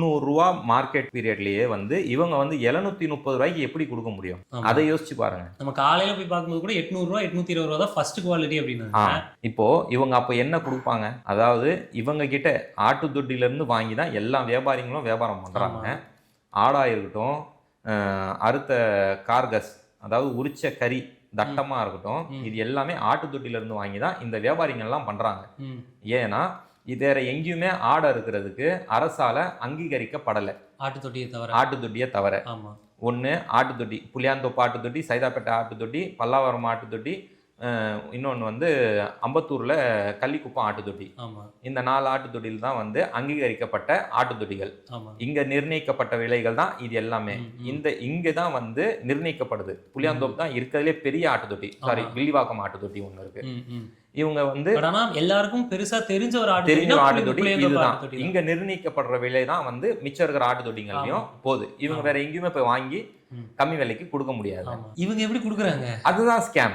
ரூ. மார்க்கெட் பீரியட்லயே வந்து இவங்க வந்து ரூ. 730 எப்படி கொடுக்க முடியும்? ஆமா. அதை யோசிச்சு பாருங்க. நம்ம காலையில போய் பார்க்கும்போது கூட ரூ. 800 ரூ. 820 தான் ஃபர்ஸ்ட் குவாலிட்டி அப்படின்னாங்க. இப்போ இவங்க அப்ப என்ன கொடுப்பாங்க? அதாவது இவங்க கிட்ட ஆட்டுத்தொட்டில இருந்து வாங்கி தான் எல்லா வியாபாரிகளும் வியாபாரம் பண்றாங்க. ஆமா. ஆடா இருக்கட்டும், அறுத்த கார்கஸ் அதாவது உரிச்ச கறி தட்டமா இருக்கட்டும், இது எல்லாமே ஆட்டுத்தொட்டில இருந்து வாங்கி தான் இந்த வியாபாரிகள் எல்லாம் பண்றாங்க. ஏன்னா வேற எங்கேயுமே ஆடை இருக்கிறதுக்கு அரசால அங்கீகரிக்கப்படலை. ஆட்டுத்தொட்டியை தவிர. ஒன்று ஆட்டுத்தொட்டி, புளியாந்தோப்பு ஆட்டுத்தொட்டி, சைதாப்பேட்டை ஆட்டுத்தொட்டி, பல்லாவரம் ஆட்டுத்தொட்டி, இன்னொன்று வந்து அம்பத்தூரில் கள்ளிக்குப்பம் ஆட்டுத்தொட்டி. இந்த 4 ஆட்டுத்தொட்டியில் தான் வந்து அங்கீகரிக்கப்பட்ட ஆட்டுத்தொட்டிகள். இங்கே நிர்ணயிக்கப்பட்ட விலைகள் தான் இது எல்லாமே. இங்கே தான் வந்து நிர்ணயிக்கப்படுது. புளியாந்தோப்பு தான் இருக்கிறதுலே பெரிய ஆட்டுத்தொட்டி. சாரி, வில்லிவாக்கம் ஆட்டுத்தொட்டி ஒன்று இருக்கு. இவங்க வந்து எல்லாருக்கும் பெருசா தெரிஞ்ச ஒரு ஆட்டுத்தொட்டி இதுதான். இங்க நிர்ணயிக்கப்படுற விலை தான் வந்து மிச்சம் இருக்கிற ஆட்டுத்தொட்டிகளையும் போகுது. இவங்க வேற எங்கேயுமே போய் வாங்கி கம்மி விலைக்கு கொடுக்க முடியாது. இவங்க எப்படி கொடுக்குறாங்க? அதுதான் ஸ்கேம்.